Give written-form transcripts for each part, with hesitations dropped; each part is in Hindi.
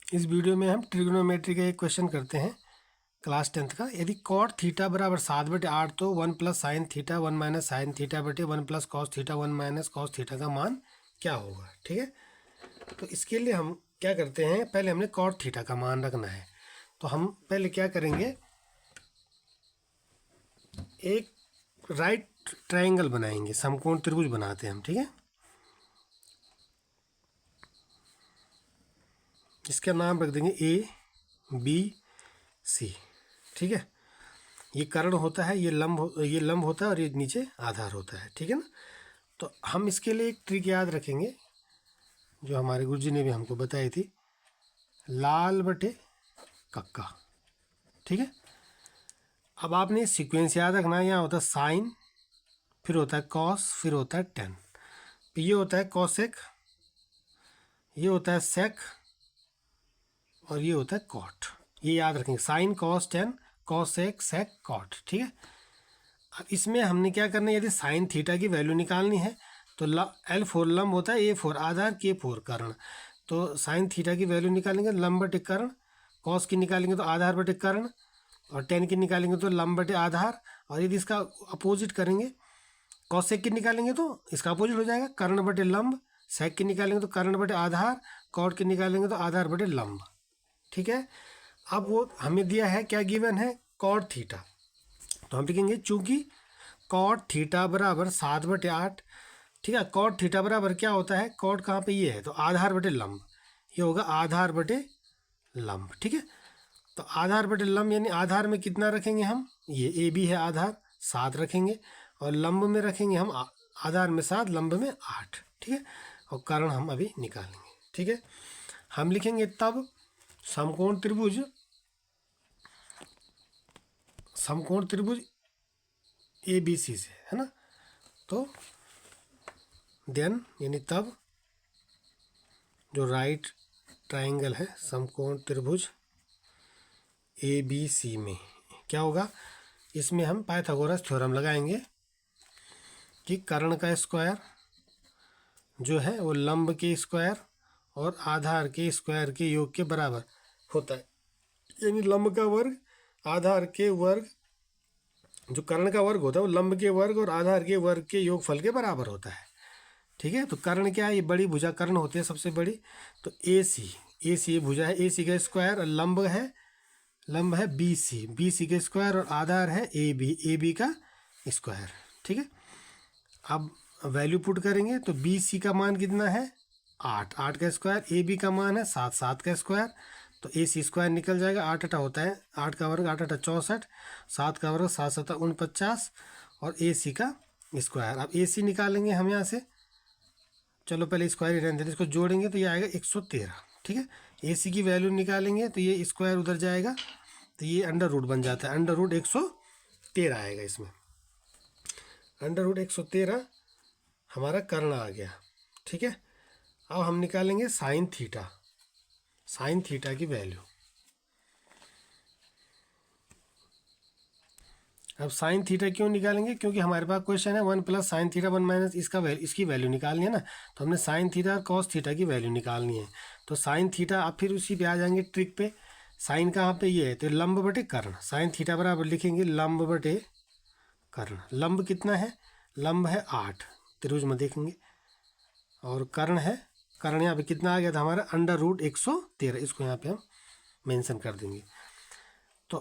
इस वीडियो में हम ट्रिग्नोमेट्री का एक क्वेश्चन करते हैं क्लास 10th का। यदि कॉट थीटा बराबर 7/8 तो 1 plus sine theta 1 minus sine theta बटे 1 plus cos theta 1 minus cos theta का मान क्या होगा। ठीक है, तो इसके लिए हम क्या करते हैं, पहले हमने कॉट थीटा का मान रखना है। तो हम पहले क्या करेंगे, एक राइट ट्रायंगल बनाएंगे, समकोण त्रिभुज बनाते हैं हम। ठीक है, इसका नाम रख देंगे ABC। ठीक है, ये कर्ण होता है, ये लंब होता है और ये नीचे आधार होता है। ठीक है ना, तो हम इसके लिए एक ट्रिक याद रखेंगे जो हमारे गुरुजी ने भी हमको बताई थी, लाल बटे कक्का। ठीक है, अब आपने सीक्वेंस याद रखना है। यहाँ होता है साइन, फिर होता है कॉस, फिर होता है टेन। ये होता है कॉसेक, ये होता है सेक और ये होता है कॉट। ये याद रखेंगे, sine cos tan cosec sec cot. ठीक है, अब इसमें हमने क्या करना है, यदि साइन थीटा की वैल्यू निकालनी है तो L4 लंब होता है, A4 आधार, K4 कर्ण। तो साइन थीटा की वैल्यू निकालेंगे लंब बटे कर्ण, कॉस की निकालेंगे तो आधार बटे कर्ण, और टेन की निकालेंगे तो लंब बटे आधार। और यदि इसका अपोजिट करेंगे, कॉसेक की निकालेंगे तो इसका अपोजिट हो जाएगा कर्ण बटे लंब, सेक की निकालेंगे तो कर्ण बटे आधार, कॉट की निकालेंगे तो आधार बटे लंब। ठीक है, अब वो हमें दिया है, क्या गिवन है, कॉट थीटा। तो हम लिखेंगे चूंकि कॉट थीटा बराबर 7/8। ठीक है, कॉट थीटा बराबर क्या होता है, कॉट कहाँ पे ये है तो आधार बटे लंब, ये होगा आधार बटे लंब। ठीक है, तो आधार बटे लंब यानी आधार में कितना रखेंगे हम, ये AB है आधार 7 रखेंगे, और लंब में रखेंगे हम आधार में 7, लंब में 8। ठीक है, और कर्ण हम अभी निकालेंगे। ठीक है, हम लिखेंगे तब समकोण त्रिभुज ABC से, है ना। तो देन यानी तब जो राइट ट्रायंगल है समकोण त्रिभुज ABC में क्या होगा, इसमें हम पाइथागोरस थ्योरम लगाएंगे कि कर्ण का स्क्वायर जो है वो लंब के स्क्वायर और आधार के स्क्वायर के योग के बराबर होता है। यानी लंब का वर्ग आधार के वर्ग, जो कर्ण का वर्ग होता है वो लंब के वर्ग और आधार के वर्ग के योगफल के बराबर होता है। ठीक है, तो कर्ण क्या है, ये बड़ी भुजा कर्ण होती है सबसे बड़ी। तो AC भुजा है, AC का स्क्वायर, और लंब है BC का स्क्वायर, और आधार है AB का स्क्वायर। ठीक है, अब वैल्यू पुट करेंगे तो BC का मान कितना है 8 का स्क्वायर, AB का मान है 7 का स्क्वायर। तो AC स्क्वायर निकल जाएगा, 8 होता है, 8 का वर्ग 8 64, 7 का वर्ग 7 49, और AC का स्क्वायर। अब AC निकालेंगे हम यहाँ से, चलो पहले स्क्वायर ही रहने देते, इसको जोड़ेंगे तो ये आएगा 113। ठीक है, AC की वैल्यू निकालेंगे तो ये स्क्वायर उधर जाएगा तो ये अंडर रूट बन जाता है, अंडर रूट 113 आएगा इसमें। अंडर रूट 113 हमारा कर्ण आ गया। ठीक है, अब हम निकालेंगे साइन थीटा की वैल्यू। अब साइन थीटा क्यों निकालेंगे, क्योंकि हमारे पास क्वेश्चन है 1 प्लस साइन थीटा 1 माइनस इसकी वैल्यू निकालनी है ना। तो हमने साइन थीटा और कॉस थीटा की वैल्यू निकालनी है। तो साइन थीटा, अब फिर उसी पे आ जाएंगे ट्रिक पे। साइन कहाँ पे ये है तो लंब बटे कर्ण, साइन थीटा बराबर लिखेंगे लंब बटे कर्ण। लंब कितना है, लंब है 8, त्रिभुज में देखेंगे, और कर्ण यहाँ पे कितना आ गया था हमारा अंडर रूट 113, इसको यहाँ पे हम मेंशन कर देंगे। तो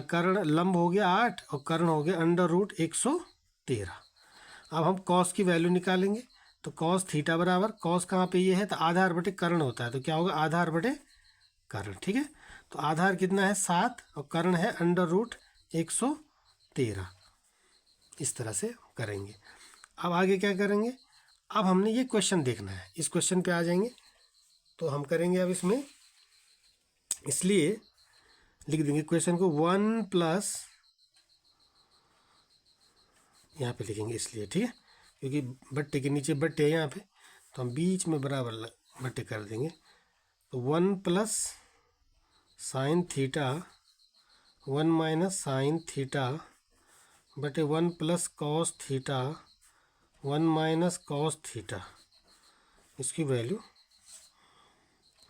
कर्ण लंब हो गया 8 और कर्ण हो गया अंडर रूट 113। अब हम कॉस की वैल्यू निकालेंगे, तो कॉस थीटा बराबर, कॉस कहाँ पे ये है तो आधार बटे कर्ण होता है, तो क्या होगा आधार बटे कर्ण। ठीक है, तो आधार कितना है 7 और कर्ण है अंडर रूट 113। इस तरह से करेंगे। अब आगे क्या करेंगे, अब हमने ये क्वेश्चन देखना है, इस क्वेश्चन पे आ जाएंगे तो हम करेंगे अब इसमें, इसलिए लिख देंगे क्वेश्चन को 1 प्लस, यहाँ पे लिखेंगे इसलिए, ठीक है, क्योंकि बट्टे के नीचे बट्टे है यहाँ पे, तो हम बीच में बराबर बट्टे कर देंगे। तो 1 plus sine theta 1 minus sine theta बटे 1 plus cos theta 1 minus cos theta, इसकी वैल्यू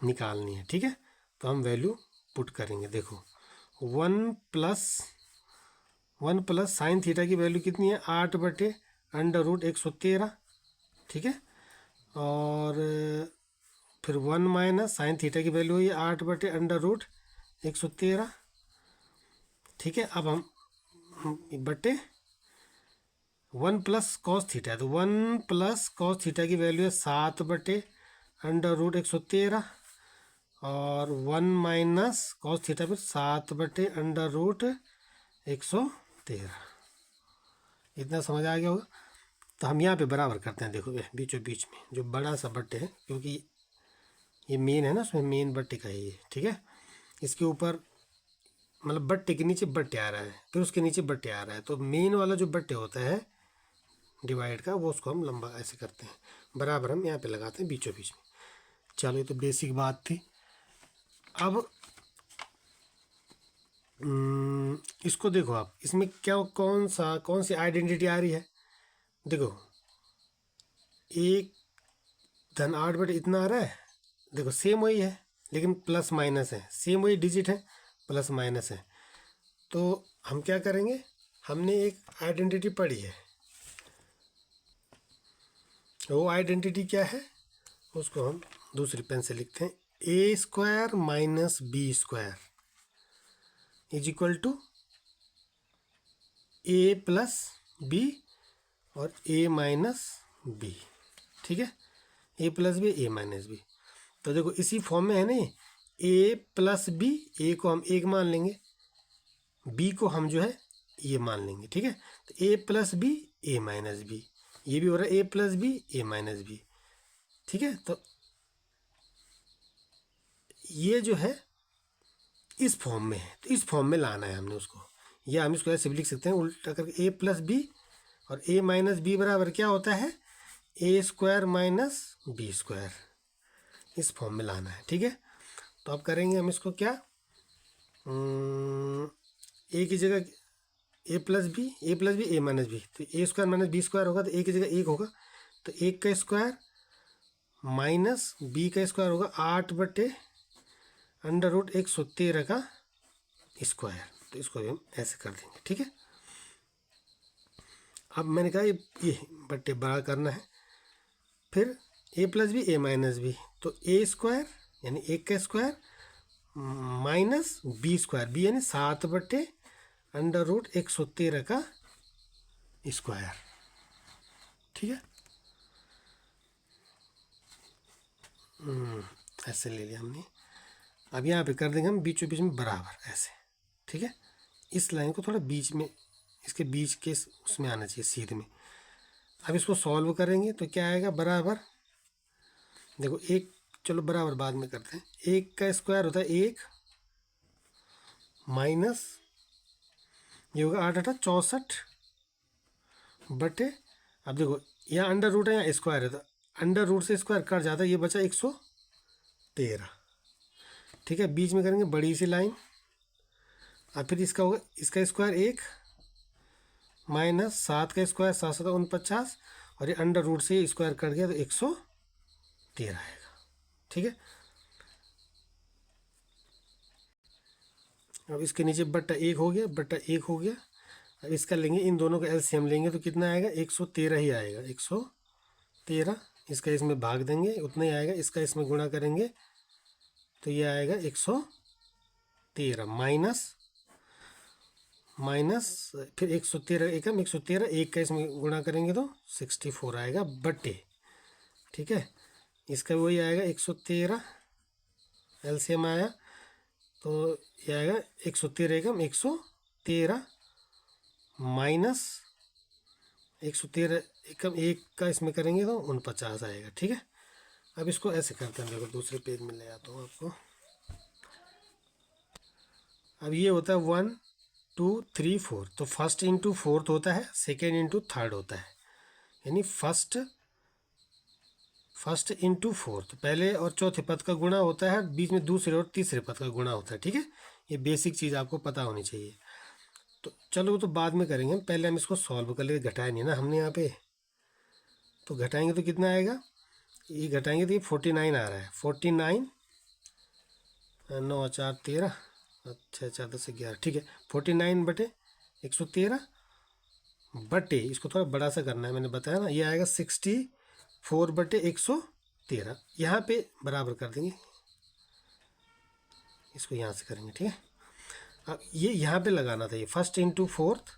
निकालनी है। ठीक है, तो हम वैल्यू पुट करेंगे। देखो 1 प्लस साइन थीटा की वैल्यू कितनी है, 8/√113, ठीक है। और फिर 1 माइनस साइन थीटा की वैल्यू हुई 8/√113, ठीक है। अब हम बटे 1 प्लस कॉस थीटा है, तो 1 प्लस कॉस थीटा की वैल्यू है 7/√113, और 1 माइनस कॉस थीटा फिर 7/√113। इतना समझ आ गया होगा। तो हम यहाँ पे बराबर करते हैं। देखो बीचों बीच में जो बड़ा सा बट्टे है, क्योंकि ये मेन है ना, उसमें मेन बट्टे का है ये, ठीक है। इसके ऊपर मतलब बट्टे के नीचे बट्टे आ रहा है, फिर उसके नीचे बट्टे आ रहा है, तो मेन वाला जो बट्टे होता है डिवाइड का, वो उसको हम लंबा ऐसे करते हैं, बराबर हम यहाँ पे लगाते हैं बीचों बीच में। चलो ये तो बेसिक बात थी। अब इसको देखो आप, इसमें क्या कौन सी आइडेंटिटी आ रही है। देखो 1 इतना आ रहा है, देखो सेम वही है लेकिन प्लस माइनस है, सेम वही डिजिट है, प्लस माइनस है। तो हम क्या करेंगे, हमने एक आइडेंटिटी पढ़ी है, वो आइडेंटिटी क्या है, उसको हम दूसरी पेन से लिखते हैं। a² minus b² is equal to a plus B और a माइनस बी, ठीक है। a plus B, a minus B. तो देखो इसी फॉर्म में है ना, a प्लस बी, a को हम 1 मान लेंगे, b को हम जो है ये मान लेंगे, ठीक है। तो a plus B, a minus B, ये भी हो रहा है a plus B, a minus B, ठीक है। तो ये जो है इस फॉर्म में है, तो इस फॉर्म में लाना है हमने उसको, या हम इसको ऐसे भी लिख सकते हैं उल्टा करके, a प्लस बी और a माइनस बी बराबर क्या होता है, a² माइनस b², इस फॉर्म में लाना है, ठीक है। तो अब करेंगे हम इसको क्या, a की जगह a plus B, a minus B, तो a² माइनस b² होगा, तो a की जगह 1 होगा, तो 1 का स्क्वायर माइनस b का स्क्वायर होगा 8/√113 का स्क्वायर। तो इसको भी हम ऐसे कर देंगे, ठीक है। अब मैंने कहा ये बट्टे बड़ा करना है, फिर a plus B, a minus B, तो a² यानी 1 का स्क्वायर माइनस b², b यानी 7/√113 का स्क्वायर, ठीक है। ऐसे ले लिया हमने। अब यहाँ पे कर देंगे हम बीचों बीच में बराबर ऐसे, ठीक है। इस लाइन को थोड़ा बीच में, इसके बीच के उसमें आना चाहिए, सीध में। अब इसको सॉल्व करेंगे तो क्या आएगा, बराबर। देखो एक, चलो बराबर बाद में करते हैं। 1 का स्क्वायर होता है 1 माइनस, ये होगा 8×8 = 64 अब देखो यहाँ अंडर रूट है, यहाँ स्क्वायर है, तो अंडर रूट से स्क्वायर कट जाता है, ये बचा 113, ठीक है। बीच में करेंगे बड़ी सी लाइन, और फिर इसका होगा, इसका स्क्वायर 1 माइनस 7 का स्क्वायर 7×7 = 49, और ये अंडर रूट से स्क्वायर कट गया तो 113 आएगा, ठीक है। अब इसके नीचे बट्टा 1 हो गया, बट्टा 1 हो गया। अब इसका लेंगे, इन दोनों का एलसीएम लेंगे तो कितना आएगा, 113 ही आएगा, 113। इसका इसमें भाग देंगे, उतना ही आएगा। इसका इसमें गुणा करेंगे तो ये आएगा 113 माइनस फिर 113, 113, 1 का इसमें गुणा करेंगे तो 64 आएगा, बट्टे, ठीक है। इसका वही आएगा 113, एलसीएम आया तो ये आएगा 113 एकम 113 माइनस 113 एकम 1 का इसमें करेंगे तो 49 आएगा, ठीक है। अब इसको ऐसे करते हैं, देखो दूसरे पेज में ले आता हूँ आपको। अब ये होता है 1 2 3 4, तो फर्स्ट इंटू फोर्थ होता है, सेकेंड इंटू थर्ड होता है, यानी फर्स्ट इंटू फोर्थ, पहले और चौथे पद का गुणा होता है, बीच में दूसरे और तीसरे पद का गुणा होता है, ठीक है। ये बेसिक चीज़ आपको पता होनी चाहिए। तो चलो वो तो बाद में करेंगे, पहले हम इसको सॉल्व कर लेंगे। घटाया नहीं ना हमने यहाँ पे, तो घटाएंगे तो कितना आएगा, ये घटाएंगे तो ये 49 आ रहा है, 49 9 4 13, अच्छा 4 10 11, ठीक है। 49/113 बटे, इसको थोड़ा बड़ा सा करना है, मैंने बताया ना, ये आएगा 64/113। यहाँ पे बराबर कर देंगे, इसको यहाँ से करेंगे, ठीक है। अब ये यहाँ पे लगाना था, ये first into fourth,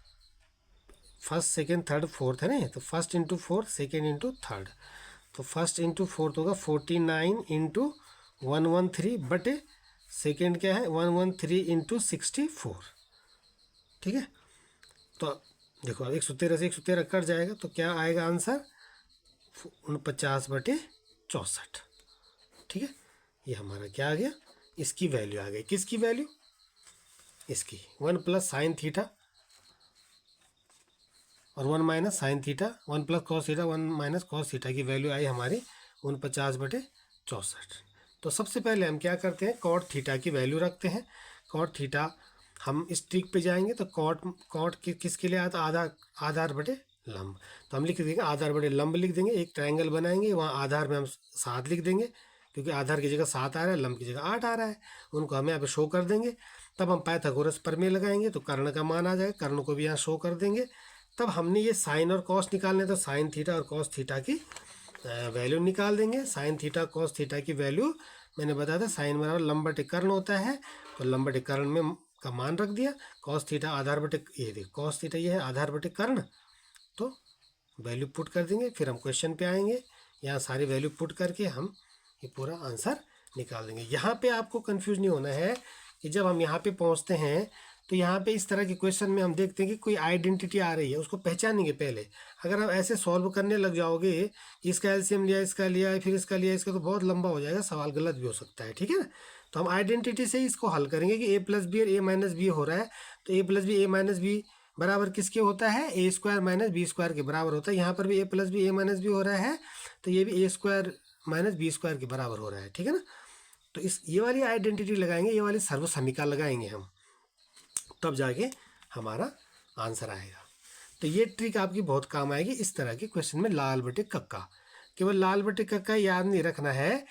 first second third fourth है ना, तो first into fourth second into third, तो फर्स्ट इंटू फोर्थ होगा 49 इंटू 113 बटे सेकेंड क्या है 113 इंटू 64, ठीक है। तो देखो अब 113 से 113 कट जाएगा, तो क्या आएगा आंसर 49/64, ठीक है। ये हमारा क्या आ गया, इसकी वैल्यू आ गई, किसकी वैल्यू, इसकी 1 प्लस साइन थीटा और 1 minus sine theta, 1 plus cos theta 1 minus cos theta की वैल्यू आई हमारी 49/64। तो सबसे पहले हम क्या करते हैं, कॉट थीटा की वैल्यू रखते हैं। कॉट थीटा, हम इस ट्रिक पे जाएंगे तो कॉट किसके लिए आता, आधार बटे लंब, तो हम लिख देंगे आधार बटे लंब लिख देंगे। एक ट्रायंगल बनाएंगे, वहाँ आधार में हम 7 लिख देंगे, क्योंकि आधार की जगह 7 आ रहा है, लंब की जगह 8 आ रहा है, उनको हमें यहाँ पे शो कर देंगे। तब हम पाइथागोरस प्रमेय लगाएंगे तो कर्ण का मान आ जाएगा, कर्ण को भी यहाँ शो कर देंगे। तब हमने ये साइन और कॉस निकालने, तो साइन थीटा और कॉस थीटा की वैल्यू निकाल देंगे। साइन थीटा कॉस थीटा की वैल्यू मैंने बताया था, साइन बराबर लंब बटे कर्ण होता है, तो लंब बटे कर्ण में का मान रख दिया। कॉस थीटा आधार बटे, ये देखो कॉस थीटा ये है आधार बटे कर्ण, तो वैल्यू पुट कर देंगे। फिर हम क्वेश्चन पे आएंगे, यहाँ सारी वैल्यू पुट करके हम ये पूरा आंसर निकाल देंगे। यहाँ पे आपको कंफ्यूज नहीं होना है कि जब हम यहाँ पे पहुँचते हैं तो यहाँ पे इस तरह के क्वेश्चन में हम देखते हैं कि कोई आइडेंटिटी आ रही है, उसको पहचानेंगे पहले। अगर आप ऐसे सॉल्व करने लग जाओगे, इसका एलसीएम लिया, इसका लिया, फिर इसका लिया, इसका, तो बहुत लंबा हो जाएगा, सवाल गलत भी हो सकता है, ठीक है ना। तो हम आइडेंटिटी से ही इसको हल करेंगे कि a प्लस बी और a माइनस बी हो रहा है, तो a plus B a minus B बराबर किसके होता है, A square minus B square के बराबर होता है। यहाँ पर भी a plus B a minus B हो रहा है, तो ये भी a square minus B square के बराबर हो रहा है, ठीक है ना। तो इस ये वाली आइडेंटिटी लगाएंगे, ये वाली सर्व समीकरण लगाएंगे हम, तब जाके हमारा आंसर आएगा। तो ये ट्रिक आपकी बहुत काम आएगी इस तरह के क्वेश्चन में। लाल बटे कक्का, केवल लाल बटे कक्का याद नहीं रखना है,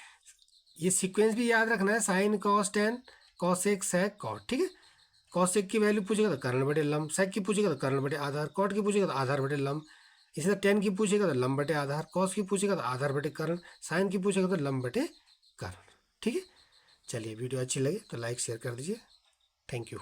ये सीक्वेंस भी याद रखना है, sine cos tan cosec sec cot, ठीक है। कॉसेक की वैल्यू पूछेगा तो कर्ण बटे लंब, सेक की पूछेगा तो कर्ण बटे आधार, कॉट की पूछेगा तो आधार बटे लंब, इसी तरह टेन की पूछेगा तो लंब बटे आधार, कॉस की पूछेगा तो आधार बटे कर्ण, साइन की पूछेगा तो लंब बटे कर्ण, ठीक है। चलिए वीडियो अच्छी लगे तो लाइक शेयर कर दीजिए, थैंक यू।